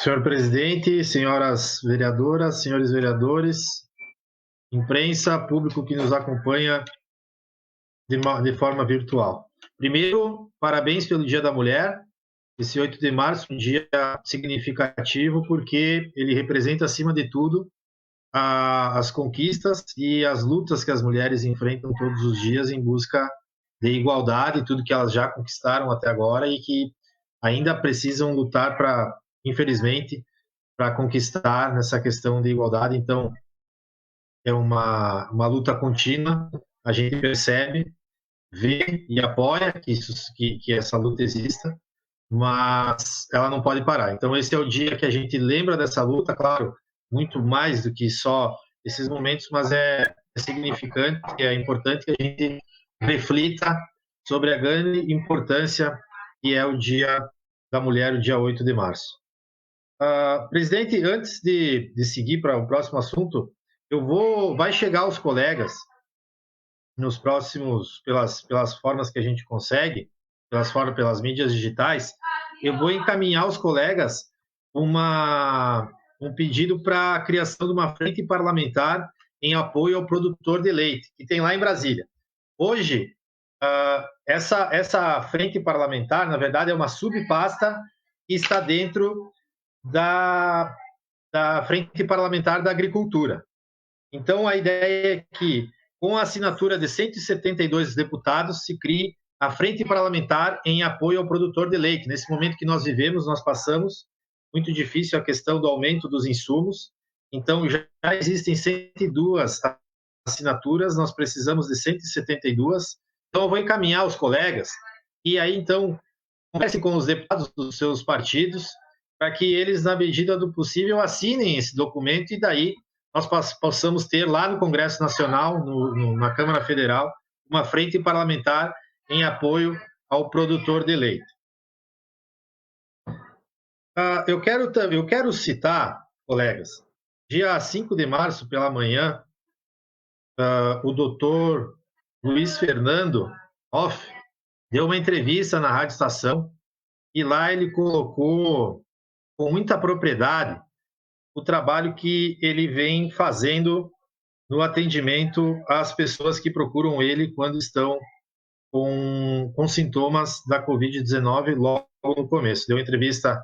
Senhor presidente, senhoras vereadoras, senhores vereadores, imprensa, público que nos acompanha de forma virtual. Primeiro, parabéns pelo Dia da Mulher. Esse 8 de março, um dia significativo, porque ele representa, acima de tudo, as conquistas e as lutas que as mulheres enfrentam todos os dias em busca de igualdade, tudo que elas já conquistaram até agora e que ainda precisam lutar para, infelizmente, para conquistar nessa questão de igualdade. Então, é uma luta contínua, a gente percebe, vê e apoia que essa luta exista, mas ela não pode parar. Então, esse é o dia que a gente lembra dessa luta, claro, muito mais do que só esses momentos, mas é significante, é importante que a gente reflita sobre a grande importância que é o Dia da Mulher, o dia 8 de março. Presidente, antes de seguir para o próximo assunto, vai chegar aos colegas nos próximos, pelas formas que a gente consegue, pelas mídias digitais, eu vou encaminhar aos colegas um pedido para a criação de uma frente parlamentar em apoio ao produtor de leite, que tem lá em Brasília. Hoje, essa frente parlamentar, na verdade, é uma subpasta que está dentro da Frente Parlamentar da Agricultura. Então, a ideia é que, com a assinatura de 172 deputados, se crie a Frente Parlamentar em apoio ao produtor de leite. Nesse momento que nós vivemos, nós passamos muito difícil a questão do aumento dos insumos. Então, já existem 102 assinaturas, nós precisamos de 172. Então, eu vou encaminhar os colegas e aí, então, converse com os deputados dos seus partidos para que eles, na medida do possível, assinem esse documento e daí nós possamos ter lá no Congresso Nacional, na Câmara Federal, uma frente parlamentar em apoio ao produtor de leite. Eu quero citar, colegas, dia 5 de março, pela manhã, o doutor Luiz Fernando Hoff deu uma entrevista na Rádio Estação e lá ele colocou com muita propriedade o trabalho que ele vem fazendo no atendimento às pessoas que procuram ele quando estão com sintomas da Covid-19 logo no começo. Deu entrevista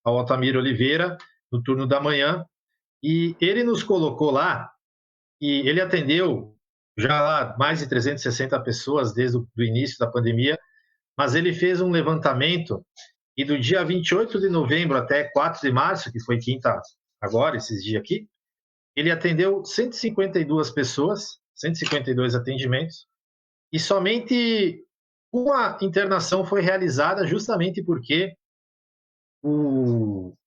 ao Altamiro Oliveira no turno da manhã e ele nos colocou lá e ele atendeu já lá mais de 360 pessoas desde o início da pandemia, mas ele fez um levantamento e do dia 28 de novembro até 4 de março, que foi quinta agora, esses dias aqui, ele atendeu 152 pessoas, 152 atendimentos, e somente uma internação foi realizada justamente porque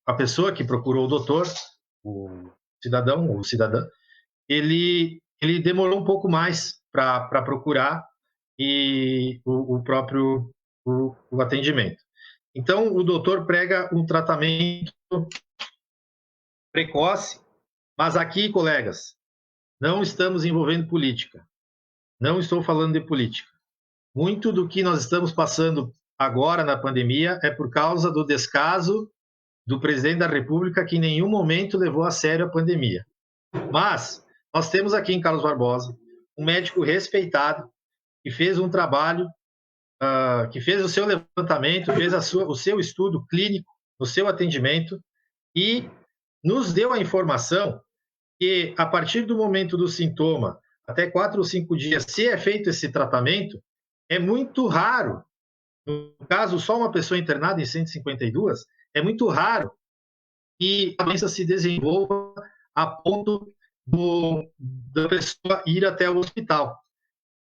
a pessoa que procurou o doutor, o cidadão ou cidadã, ele demorou um pouco mais para procurar e o próprio o atendimento. Então, o doutor prega um tratamento precoce, mas aqui, colegas, não estamos envolvendo política. Não estou falando de política. Muito do que nós estamos passando agora na pandemia é por causa do descaso do presidente da República, que em nenhum momento levou a sério a pandemia. Mas nós temos aqui em Carlos Barbosa um médico respeitado que fez um trabalho, que fez o seu levantamento, fez o seu estudo clínico, o seu atendimento e nos deu a informação que, a partir do momento do sintoma, até 4 ou 5 dias, se é feito esse tratamento, é muito raro. No caso, só uma pessoa internada em 152, é muito raro que a doença se desenvolva a ponto da pessoa ir até o hospital.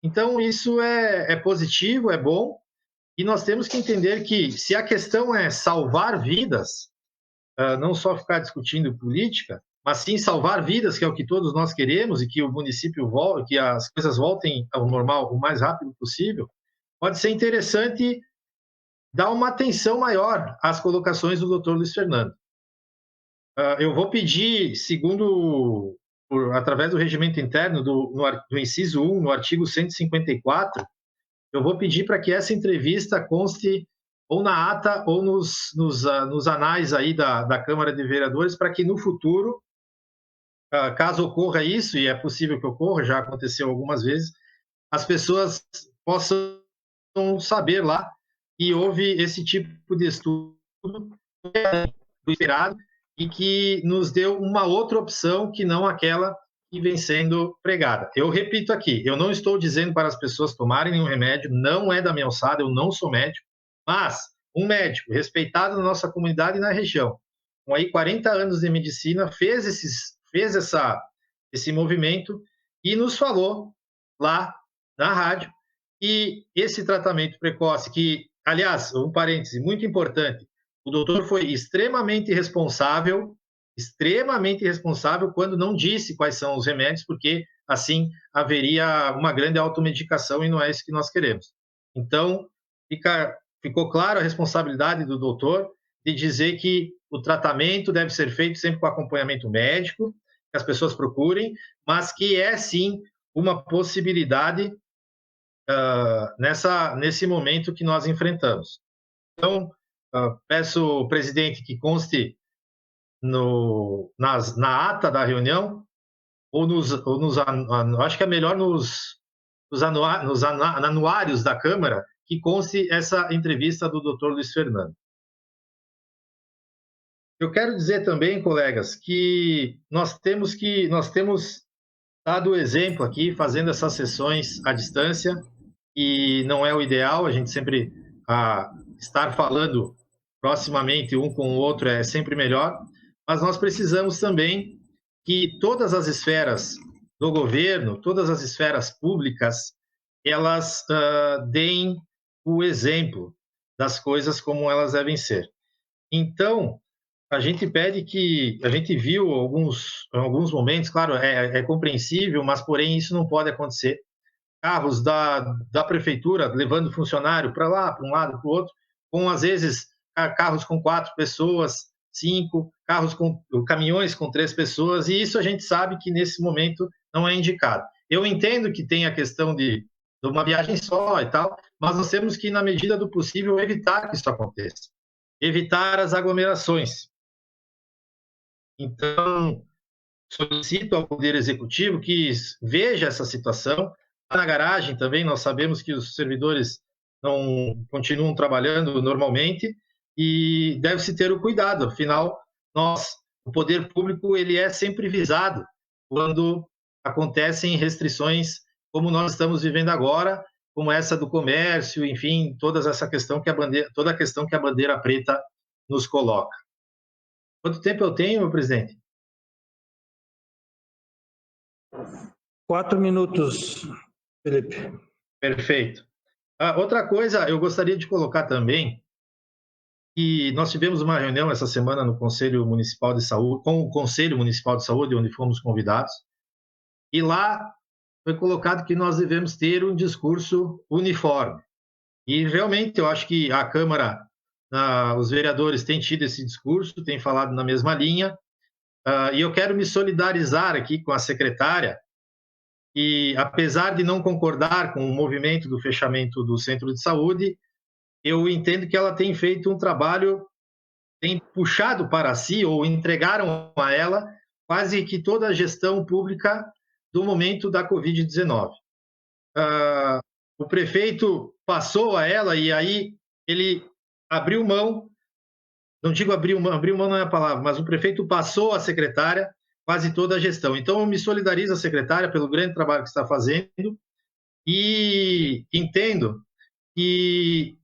Então, isso é positivo, é bom, e nós temos que entender que, se a questão é salvar vidas, não só ficar discutindo política, mas sim salvar vidas, que é o que todos nós queremos, e que o município volte, que as coisas voltem ao normal o mais rápido possível, pode ser interessante dar uma atenção maior às colocações do Dr. Luiz Fernando. Eu vou pedir, através do regimento interno, do inciso 1, no artigo 154, eu vou pedir para que essa entrevista conste ou na ata ou nos anais aí da Câmara de Vereadores, para que no futuro, caso ocorra isso, e é possível que ocorra, já aconteceu algumas vezes, as pessoas possam saber lá que houve esse tipo de estudo do esperado e que nos deu uma outra opção que não aquela que vem sendo pregada. Eu repito aqui, eu não estou dizendo para as pessoas tomarem nenhum remédio, não é da minha alçada, eu não sou médico, mas um médico respeitado na nossa comunidade e na região, com aí 40 anos de medicina, fez esse movimento e nos falou lá na rádio e esse tratamento precoce, que, aliás, um parêntese muito importante, o doutor foi extremamente responsável quando não disse quais são os remédios, porque assim haveria uma grande automedicação e não é isso que nós queremos. Então, ficou claro a responsabilidade do doutor de dizer que o tratamento deve ser feito sempre com acompanhamento médico, que as pessoas procurem, mas que é sim uma possibilidade nesse momento que nós enfrentamos. Então, peço ao presidente que conste na ata da reunião, acho que é melhor nos anuários da Câmara, que conste essa entrevista do Dr. Luiz Fernando. Eu quero dizer também, colegas, que nós temos dado o exemplo aqui, fazendo essas sessões à distância, e não é o ideal, a gente sempre estar falando proximamente um com o outro é sempre melhor, mas nós precisamos também que todas as esferas do governo, todas as esferas públicas, elas deem o exemplo das coisas como elas devem ser. Então, a gente pede a gente viu alguns momentos, claro, é compreensível, mas porém isso não pode acontecer. Carros da prefeitura levando funcionário para lá, para um lado, para o outro, com às vezes carros com 4 pessoas, 5, caminhões com 3 pessoas, e isso a gente sabe que nesse momento não é indicado. Eu entendo que tem a questão de uma viagem só e tal, mas nós temos que, na medida do possível, evitar que isso aconteça. Evitar as aglomerações. Então, solicito ao Poder Executivo que veja essa situação. Na garagem também, nós sabemos que os servidores não continuam trabalhando normalmente e deve-se ter o cuidado, afinal, o poder público, ele é sempre visado quando acontecem restrições como nós estamos vivendo agora, como essa do comércio, enfim, toda a questão que a bandeira preta nos coloca. Quanto tempo eu tenho, meu presidente? 4 minutos, Felipe. Perfeito. Outra coisa, eu gostaria de colocar também que nós tivemos uma reunião essa semana no Conselho Municipal de Saúde, com o Conselho Municipal de Saúde, onde fomos convidados, e lá foi colocado que nós devemos ter um discurso uniforme. E realmente eu acho que a Câmara, os vereadores têm tido esse discurso, têm falado na mesma linha, e eu quero me solidarizar aqui com a secretária, e apesar de não concordar com o movimento do fechamento do centro de saúde, eu entendo que ela tem feito um trabalho, tem puxado para si, ou entregaram a ela, quase que toda a gestão pública do momento da Covid-19. O prefeito passou a ela e aí ele abriu mão, não digo abriu mão não é a palavra, mas o prefeito passou à secretária quase toda a gestão. Então, eu me solidarizo à secretária pelo grande trabalho que está fazendo e entendo que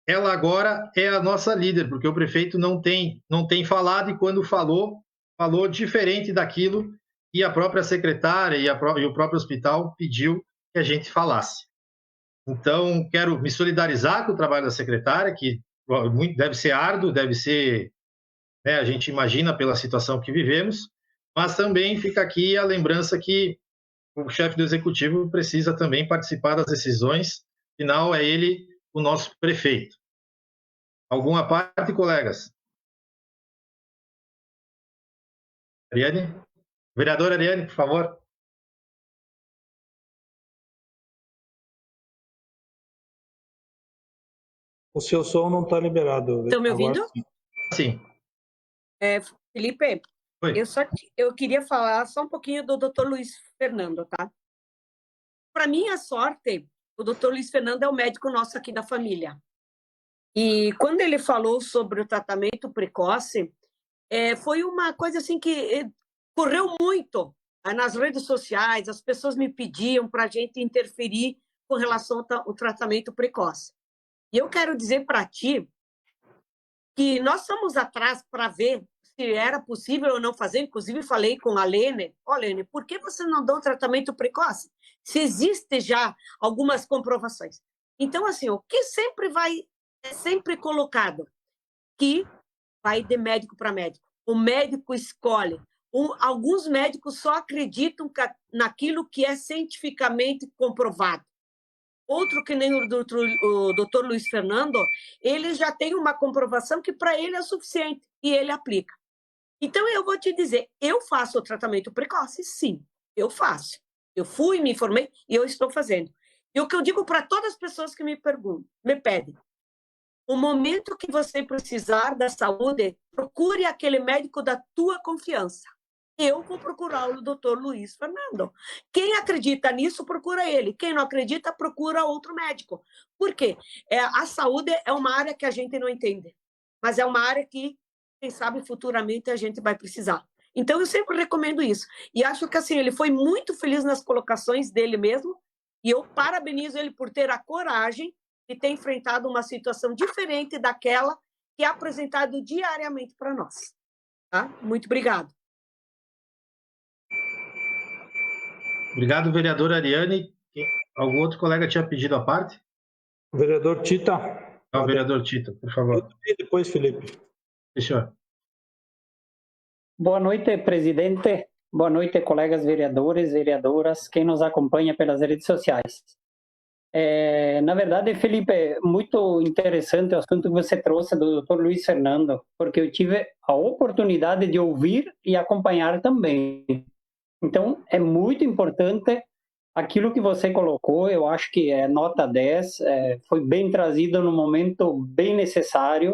ela agora é a nossa líder, porque o prefeito não tem falado e quando falou diferente daquilo que a própria secretária e o próprio hospital pediu que a gente falasse. Então, quero me solidarizar com o trabalho da secretária, que deve ser árduo, deve ser, né, a gente imagina pela situação que vivemos, mas também fica aqui a lembrança que o chefe do executivo precisa também participar das decisões, afinal é ele o nosso prefeito. Alguma parte, colegas? Ariane? Vereadora Ariane, por favor. O seu som não está liberado. Estão me ouvindo? Agora, Sim. Felipe, Oi. eu queria falar só um pouquinho do Dr. Luiz Fernando, tá? Para minha sorte, o Dr. Luiz Fernando é o médico nosso aqui da família. E quando ele falou sobre o tratamento precoce, foi uma coisa assim que correu muito nas redes sociais, as pessoas me pediam para a gente interferir com relação ao tratamento precoce. E eu quero dizer para ti que nós estamos atrás para ver se era possível ou não fazer, inclusive falei com a Lene, Lene, por que você não dá um tratamento precoce? Se existe já algumas comprovações. Então, assim, o que é sempre colocado, que vai de médico para médico. O médico escolhe. Alguns médicos só acreditam naquilo que é cientificamente comprovado. Outro, que nem o doutor Luiz Fernando, ele já tem uma comprovação que para ele é suficiente e ele aplica. Então, eu vou te dizer, eu faço o tratamento precoce? Sim, eu faço. Eu fui, me informei e eu estou fazendo. E o que eu digo para todas as pessoas que me pedem, o momento que você precisar da saúde, procure aquele médico da tua confiança. Eu vou procurar o doutor Luiz Fernando. Quem acredita nisso, procura ele. Quem não acredita, procura outro médico. Por quê? A saúde é uma área que a gente não entende, mas é uma área que, quem sabe, futuramente a gente vai precisar. Então, eu sempre recomendo isso. E acho que, assim, ele foi muito feliz nas colocações dele mesmo, e eu parabenizo ele por ter a coragem de ter enfrentado uma situação diferente daquela que é apresentado diariamente para nós. Tá? Muito obrigado. Obrigado, vereadora Ariane. Algum outro colega tinha pedido a parte? vereador Tita. O vereador Tita, por favor. E depois, Felipe. Senhor. Boa noite, presidente. Boa noite, colegas vereadores, vereadoras, quem nos acompanha pelas redes sociais. Na verdade, Felipe, muito interessante o assunto que você trouxe do Dr. Luiz Fernando, porque eu tive a oportunidade de ouvir e acompanhar também. Então, é muito importante aquilo que você colocou, eu acho que é nota 10, foi bem trazido no momento bem necessário,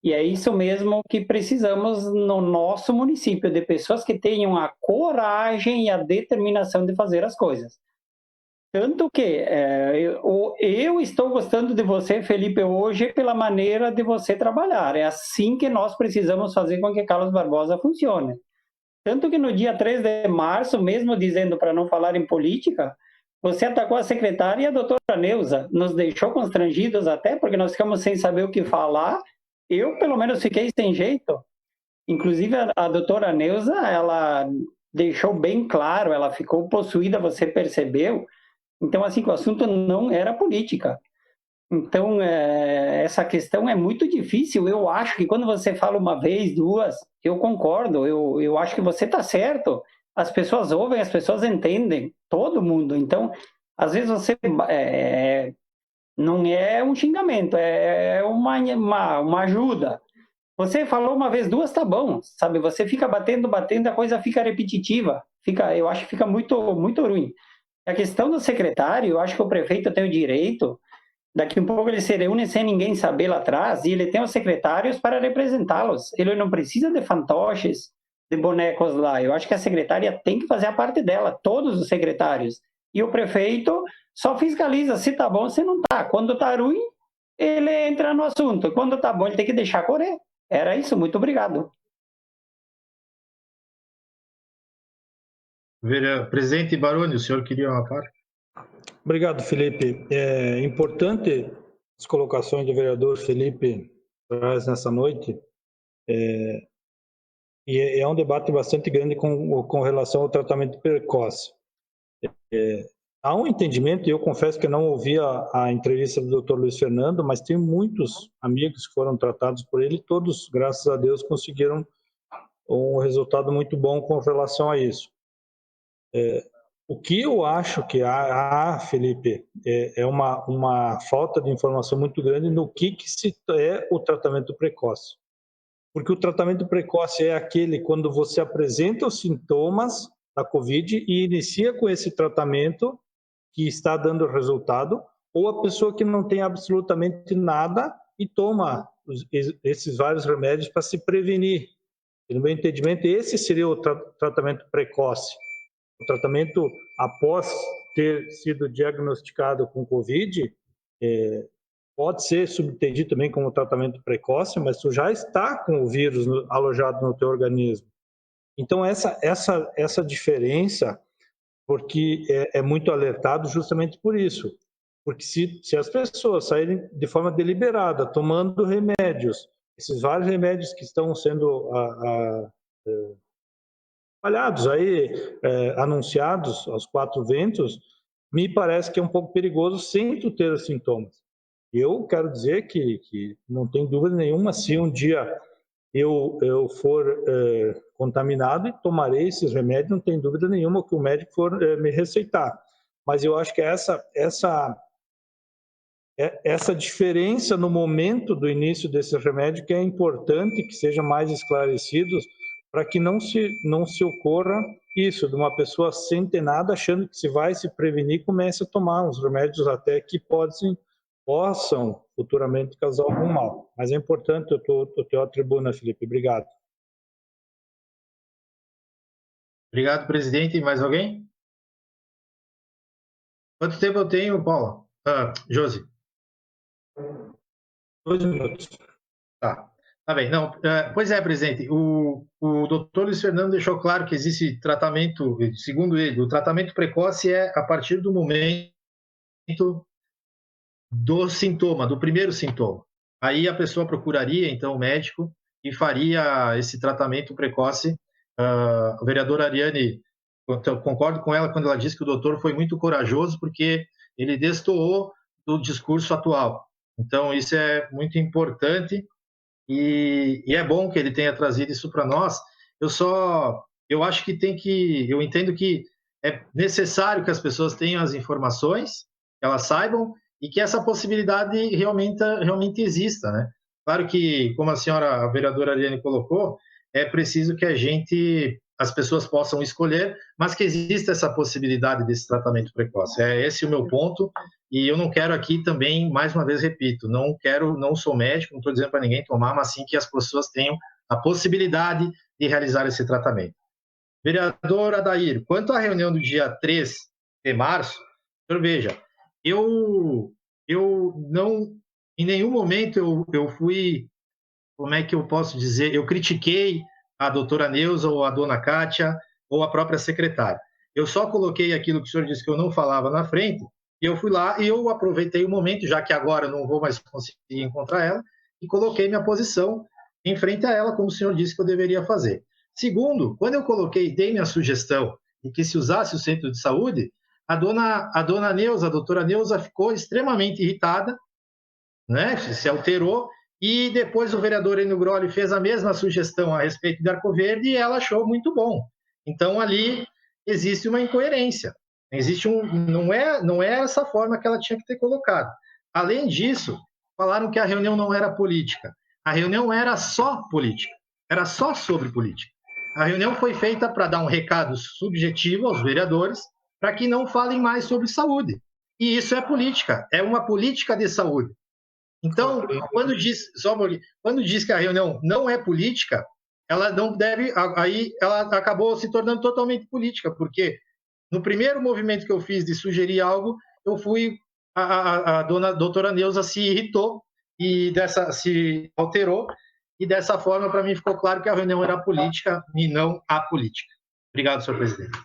e é isso mesmo que precisamos no nosso município, de pessoas que tenham a coragem e a determinação de fazer as coisas. Tanto que eu estou gostando de você, Felipe, hoje pela maneira de você trabalhar. É assim que nós precisamos fazer com que Carlos Barbosa funcione. Tanto que no dia 3 de março, mesmo dizendo para não falar em política, você atacou a secretária e a doutora Neuza. Nos deixou constrangidos até, porque nós ficamos sem saber o que falar. Eu, pelo menos, fiquei sem jeito. Inclusive, a doutora Neuza, ela deixou bem claro, ela ficou possuída, você percebeu. Então, assim, o assunto não era política. Então, essa questão é muito difícil. Eu acho que quando você fala uma vez, duas, eu concordo. Eu acho que você está certo. As pessoas ouvem, as pessoas entendem. Todo mundo. Então, às vezes você... não é um xingamento, é uma ajuda. Você falou uma vez, duas, tá bom. Sabe? Você fica batendo, a coisa fica repetitiva. Eu acho que fica muito, muito ruim. A questão do secretário, eu acho que o prefeito tem o direito, daqui um pouco ele se reúne sem ninguém saber lá atrás, e ele tem os secretários para representá-los. Ele não precisa de fantoches, de bonecos lá. Eu acho que a secretária tem que fazer a parte dela, todos os secretários. E o prefeito só fiscaliza se tá bom, se não tá. Quando tá ruim, ele entra no assunto. Quando tá bom, ele tem que deixar correr. Era isso, muito obrigado. Presidente Baroni, o senhor queria uma parte? Obrigado, Felipe. É importante as colocações do vereador Felipe traz nessa noite. E é um debate bastante grande com relação ao tratamento precoce. Há um entendimento, e eu confesso que eu não ouvi a entrevista do Dr. Luiz Fernando, mas tem muitos amigos que foram tratados por ele, todos, graças a Deus, conseguiram um resultado muito bom com relação a isso. O que eu acho que há, Felipe, é uma falta de informação muito grande no que é o tratamento precoce. Porque o tratamento precoce é aquele quando você apresenta os sintomas da Covid e inicia com esse tratamento que está dando resultado, ou a pessoa que não tem absolutamente nada e toma esses vários remédios para se prevenir. E, no meu entendimento, esse seria o tratamento precoce. O tratamento após ter sido diagnosticado com Covid pode ser subentendido também como tratamento precoce, mas tu já está com o vírus alojado no teu organismo. Então, essa diferença, porque é muito alertado justamente por isso. Porque se as pessoas saírem de forma deliberada, tomando remédios, esses vários remédios que estão sendo espalhados aí, anunciados aos quatro ventos, me parece que é um pouco perigoso sem tu ter os sintomas. Eu quero dizer que não tem dúvida nenhuma, se um dia eu for contaminado e tomarei esses remédios, não tem dúvida nenhuma que o médico for me receitar. Mas eu acho que essa diferença no momento do início desse remédio que é importante que seja mais esclarecidos para que não se ocorra isso, de uma pessoa sem ter nada, achando que se vai se prevenir, comece a tomar uns remédios até que possam futuramente causar algum mal. Mas é importante eu ter a tribuna, Felipe. Obrigado. Obrigado, presidente. Mais alguém? Quanto tempo eu tenho, Paula? Josi? 2 minutos. Tá bem. Não, pois é, presidente, o doutor Luiz Fernando deixou claro que existe tratamento, segundo ele, o tratamento precoce é a partir do momento do sintoma, do primeiro sintoma. Aí a pessoa procuraria, então, o médico e faria esse tratamento precoce. A vereadora Ariane, eu concordo com ela quando ela diz que o doutor foi muito corajoso, porque ele destoou do discurso atual. Então, isso é muito importante e é bom que ele tenha trazido isso para nós. Eu acho que eu entendo que é necessário que as pessoas tenham as informações, que elas saibam, e que essa possibilidade realmente exista, né? Claro que, como a vereadora Ariane colocou, é preciso que as pessoas possam escolher, mas que exista essa possibilidade desse tratamento precoce. É esse o meu ponto, e eu não quero aqui também, mais uma vez repito, não sou médico, não estou dizendo para ninguém tomar, mas sim que as pessoas tenham a possibilidade de realizar esse tratamento. Vereador Adair, quanto à reunião do dia 3 de março, o senhor veja, eu não, em nenhum momento eu fui, como é que eu posso dizer, eu critiquei a doutora Neuza ou a dona Kátia ou a própria secretária. Eu só coloquei aquilo que o senhor disse que eu não falava na frente, e eu fui lá e eu aproveitei o momento, já que agora eu não vou mais conseguir encontrar ela, e coloquei minha posição em frente a ela, como o senhor disse que eu deveria fazer. Segundo, quando eu dei minha sugestão de que se usasse o centro de saúde, a dona Neuza, a doutora Neuza, ficou extremamente irritada, né? Se alterou, e depois o vereador Enio Grolli fez a mesma sugestão a respeito de Arco Verde e ela achou muito bom. Então, ali existe uma incoerência. Não é essa forma que ela tinha que ter colocado. Além disso, falaram que a reunião não era política. A reunião era só política. Era só sobre política. A reunião foi feita para dar um recado subjetivo aos vereadores para que não falem mais sobre saúde. E isso é política, é uma política de saúde. Então, quando diz que a reunião não é política, ela não deve, aí ela acabou se tornando totalmente política, porque no primeiro movimento que eu fiz de sugerir algo, a doutora Neuza se irritou e se alterou, e dessa forma, para mim, ficou claro que a reunião era política e não apolítica. Obrigado, senhor presidente.